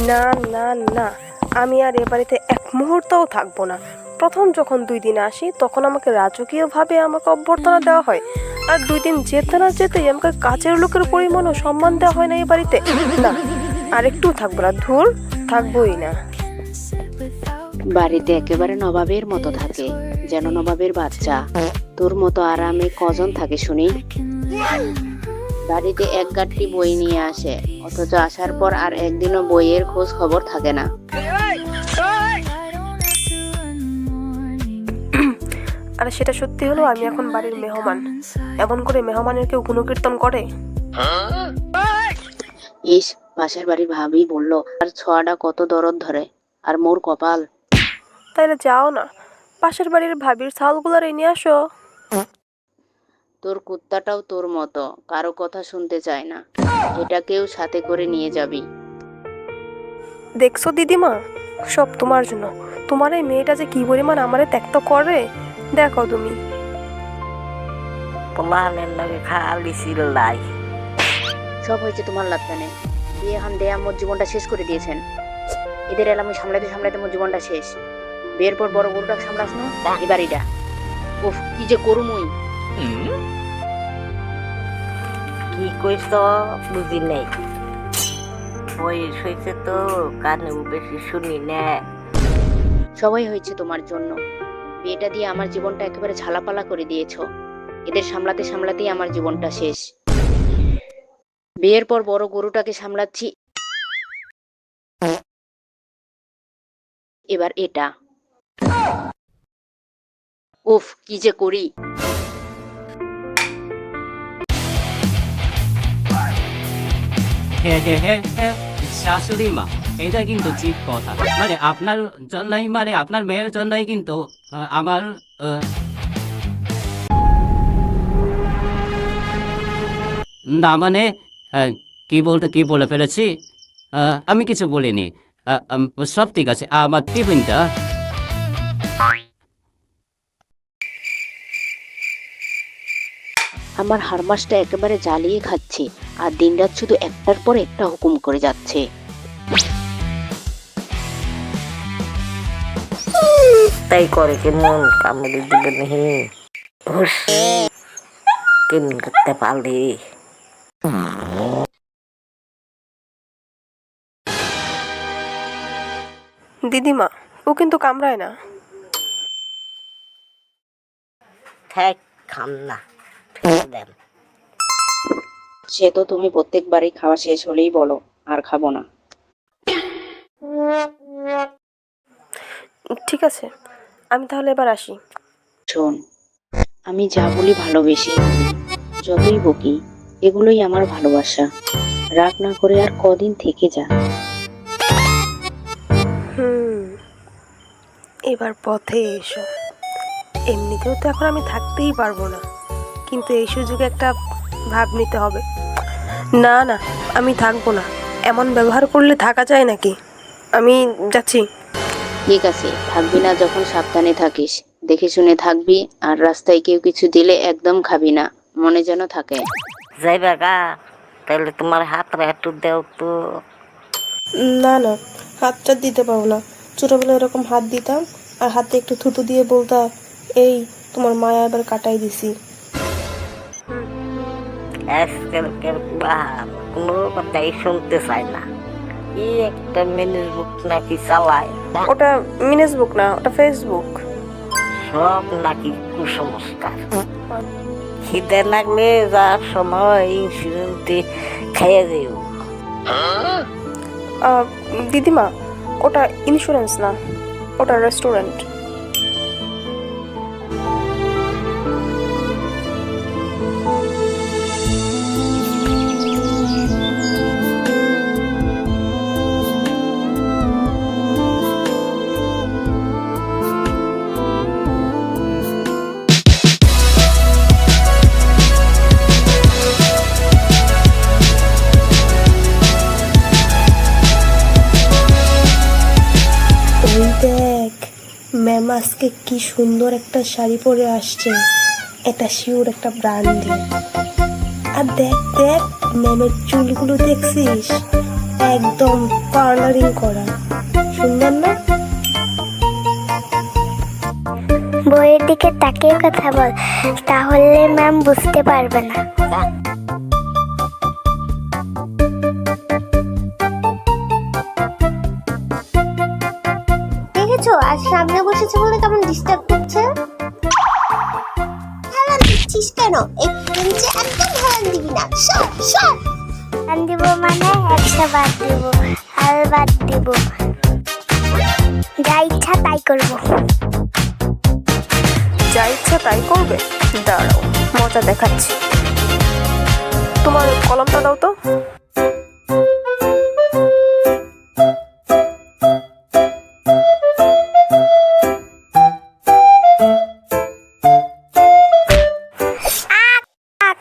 না না না, আমি আর এ বাড়িতে এক মুহূর্তও থাকবো না। প্রথম যখন 2 দিন আসি তখন আমাকে রাজকীয়ভাবে আমাকে অভ্যর্থনা দেওয়া হয়, আর 2 দিন যেতে না যেতেই আমাকে কাজের লোকের পরিমাণ ও সম্মান দেওয়া হয় না এই বাড়িতে। না, আর একটু থাকবো না, ধুর, থাকবোই না। বাড়িতে একেবারে নবাবের মতো থাকে, যেন নবাবের বাচ্চা। তোর মতো আরামে কজন থাকে শুনি? বাড়িতে এক গাঁটটি বই নিয়ে আসে, অথচ আসার পর আর একদিনও বইয়ের খোঁজ খবর থাকে না। আর সেটা সত্যি হলো আমি এখন বাড়ির মেহমান। এমন করে মেহমানের কেউ গুণকীর্তন করে? ইস, পাশের বাড়ির ভাবি বলল, আর ছোঁয়াটা কত দরদ ধরে, আর মোর কপাল। তাইলে যাও না, পাশের বাড়ির ভাবির ছালগুলার নিয়ে আসো। তোর কুত্তাটাও তোর মতো, কারো কথা শুনতে চায় না। এটাকেও সাথে করে নিয়ে যাবি। দেখছো দিদিমা, সব তোমার জন্য। তোমার এই মেয়েটা যে কি পরিমাণ আমারে ত্যাক্ত করে দেখো তুমি। পোলাহানের লাগে খালি চিল্লাই। সব হয়েছে তোমার লাত্তানে। বিয়ে হান দেয়া মোর জীবনটা শেষ করে দিয়েছেন। এদের এলামে সামলাতে সামলাতে মোর জীবনটা শেষ। বিয়ের পর বড় গরুটা সামলাস না, এই বাড়িটা। উফ, কি যে করুমই। কি কইস বুঝি নেই, বয়স হয়েছে তো, কানেও বেশি শুনি না। সবাই হয়েছে তোমার জন্য। বিয়েটা দিয়ে আমার জীবনটা একেবারে ঝালাপালা করে দিয়েছো। এদের সামলাতে সামলাতেই আমার জীবনটা শেষ। বিয়ের পর বড় গরুটাকে সামলাচ্ছি, এবার এটা। উফ, কি যে করি। হ্যাঁ হ্যাঁ হ্যাঁ হ্যাঁ, শাশুড়ি মা, এটা কিন্তু ঠিক কথা। মানে আপনার জন্যই, মানে আপনার মেয়ের জন্যই কিন্তু আমার না মানে কি বলে ফেলেছি? আমি কিছু বলিনি। সব ঠিক আছে। আমার টিফিনটা আমার হারমাসটা একেবারে জ্বালিয়ে খাচ্ছে, আর দিনরাত শুধু একটার পর একটা হুকুম করে যাচ্ছে। তাই করে কেমন কামড়ে দিবে নেহি, কেমন করতে পারলি? দিদিমা, ও কিন্তু কামড়ায় না। ঠেক খান না, ফেলে দেন। সে তো তুমি প্রত্যেকবারই খাওয়া শেষ হলেই বলো আর খাবো না। ঠিক আছে, আমি তাহলে এবার আসি। শোন, আমি যা বলি ভালোবেসে বলি, যতই বকি এগুলোই আমার ভালোবাসা। রাগ না করে আর কদিন থেকে যা। এবার পথে এসো। এমনিতেও তো এখন আমি থাকতেই পারবো না, কিন্তু এই সুযোগে একটা ভাব নিতে হবে। না না, আমি থাকবো না। এমন ব্যবহার করলে থাকা যায় নাকি? আমি যাচ্ছি। ঠিক আছে, থাকবি না যখন সাবধানে থাকিস, দেখে শুনে থাকবি। আর রাস্তায় কেউ কিছু দিলে একদম খাবি না, মনে যেন থাকে। যাইবা গা, তাহলে তোমার হাতটা একটু দেও তো। না না, হাতটা দিতে পারবো না। ছোটবেলায় এরকম হাত দিতাম, আর হাতে একটু থুতু দিয়ে বলতাম, এই তোমার মায়া এবার কাটাই দিছি। আজকালকার বাপ কোনো কথাই শুনতে চায় না। কি একটা মিনিস বুক নাকি চালায়, ওটা মিনেস বুক না, ওটা ফেসবুক। সব নাকি কুসংস্কার। খিদে লাগলে যার সময় ইনসিডেন্টে খেয়ে দিও। দিদিমা, ওটা ইন্স্যুরেন্স না, ওটা রেস্টুরেন্ট। দেখ, ম্যাম আজকে কি সুন্দর একটা শাড়ি পরে আসছে। এটা শিওর একটা ব্র্যান্ডের। আর দেখ দেখ, ম্যামের চুলগুলো দেখছিস? একদম কালারিং করা, সুন্দর না? বইয়ের দিকে তাকিয়ে কথা বল, তাহলে ম্যাম বুঝতে পারবে না। দেখেছো আজ সামনে বসেছে বলে কেমন ডিস্টার্ব করছে। হেলান দিচ্ছিস কেন? এই বেঞ্চে একদম হেলান দিবি না, সব সব। গান দিব মানে 100 বাদ দিব, হাল বাদ দিব, যা ইচ্ছা তাই করবো। যা ইচ্ছা তাই করবে? দাঁড়াও, মজা দেখাচ্ছি। তোমার কলমটা দাও তো।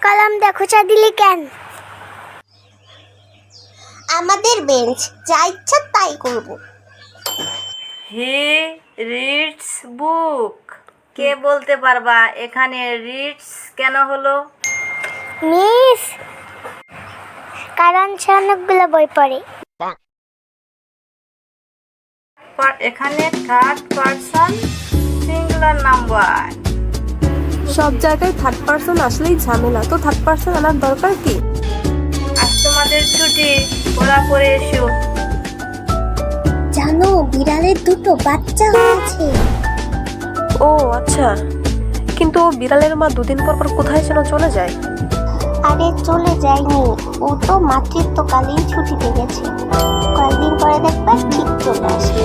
কলম দেখো চা দিলি কেন? আমাদের বেঞ্চ, যা ইচ্ছা তাই করব। হি রিডস বুক। কে বলতে পারবা এখানে রিডস কেন হলো? মিস, কারণ সে অনেকগুলো বই পড়ে। এখানে থার্ড পারসন সিঙ্গুলার নাম্বার। সব জায়গায় থার্ড পার্সন আসলেই ঝামেলা, তো থার্ড পার্সন আনার দরকার কি? আজ তোমাদের ছুটি, ওরা পরে এসো। জানো বিড়ালের দুটো বাচ্চা হয়েছে। ও আচ্ছা, কিন্তু ও বিড়ালের মা 2 দিন পর পর কোথায় যেন চলে যায়। আরে চলে যায়নি, ও তো মাতৃত্বকালীন ছুটিতে গেছে। কয়েকদিন পরে দেখবা ঠিক চলে আসবে।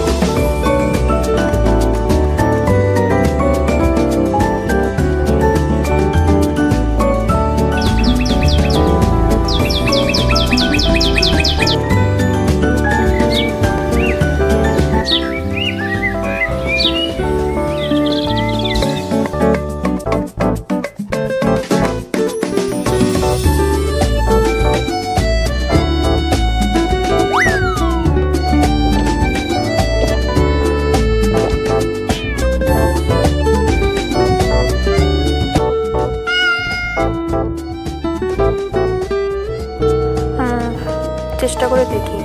চেষ্টা করে দেখি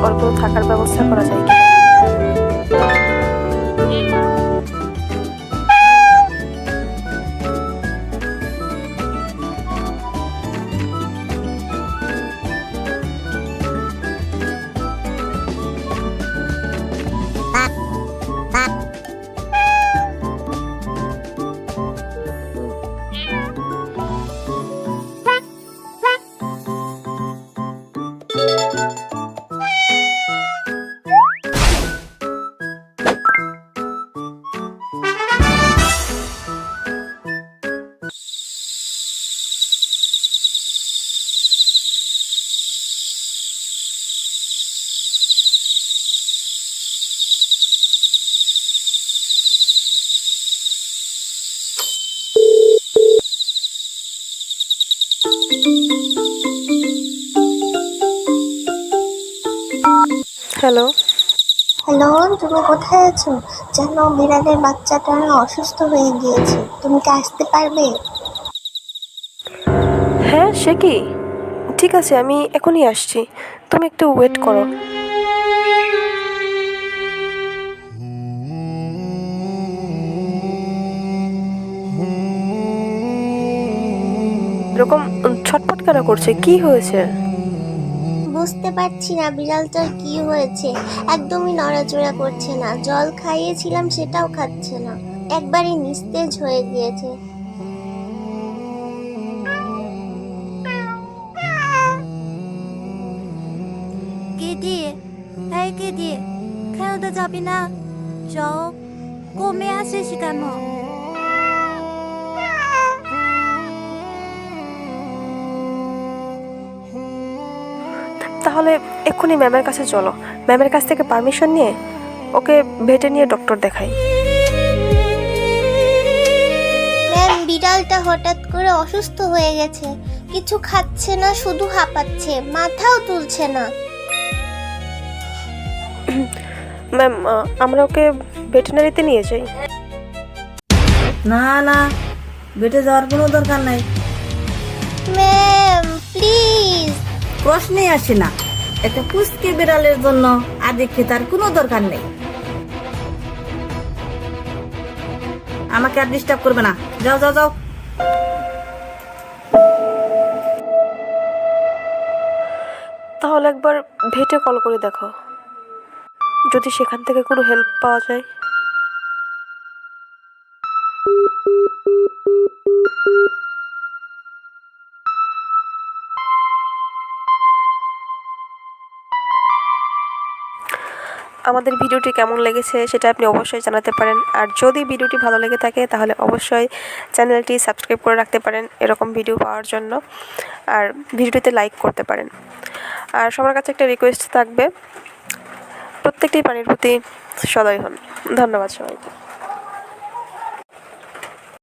ওর কোনো থাকার ব্যবস্থা করা যায় কি। হ্যালো হ্যালো, তুমি কোথায় আছো? জানো বিড়ালের বাচ্চাটা অসুস্থ হয়ে গিয়েছে, তুমি কি আসতে পারবে? হ্যাঁ, সে কি? ঠিক আছে, আমি এখনই আসছি, তুমি একটু ওয়েট করো। এরকম ছটফট কেন করছে? কি হয়েছে? বুঝতে পারছি না বিড়ালটার কি হয়েছে, একদমই নড়াচড়া করছে না। জল খাইয়েছিলাম সেটাও খাচ্ছে না, একবারই নিস্তেজ হয়ে গিয়েছে। কেডি, এই কেডি, খেলতে যাবি না? চল, কমে আসিস কেন? তাহলে এক্ষুনি ম্যামের কাছে চলো, ম্যামের কাছ থেকে পারমিশন নিয়ে ওকে ভেটে নিয়ে ডক্টর দেখাই। ম্যাম, বিড়ালটা হঠাৎ করে অসুস্থ হয়ে গেছে, কিছু খাচ্ছে না, শুধু হাঁপাচ্ছে, মাথাও তুলছে না। ম্যাম, আমরা ওকে ভেটেরিনারিতে নিয়ে যাই। না না, বেটে যাওয়ার কোনো দরকার নাই, ম্যাম প্লিজ। প্রশ্নই আসে না। একটা পুচকে বিড়ালের জন্য আদিক্ষেতার কোনো দরকার নেই। আমাকে আর ডিস্টার্ব করবে না, যাও যাও যাও। তাহলে একবার ভেটে কল করে দেখো, যদি সেখান থেকে কোনো হেল্প পাওয়া যায়। আমাদের ভিডিওটি কেমন লেগেছে সেটা আপনি অবশ্যই জানাতে পারেন। আর যদি ভিডিওটি ভালো লেগে থাকে তাহলে অবশ্যই চ্যানেলটি সাবস্ক্রাইব করে রাখতে পারেন এরকম ভিডিও পাওয়ার জন্য। আর ভিডিওটিতে লাইক করতে পারেন। আর সবার কাছে একটা রিকোয়েস্ট থাকবে, প্রত্যেকটি প্রাণীর প্রতি সদয় হন। ধন্যবাদ সবাইকে।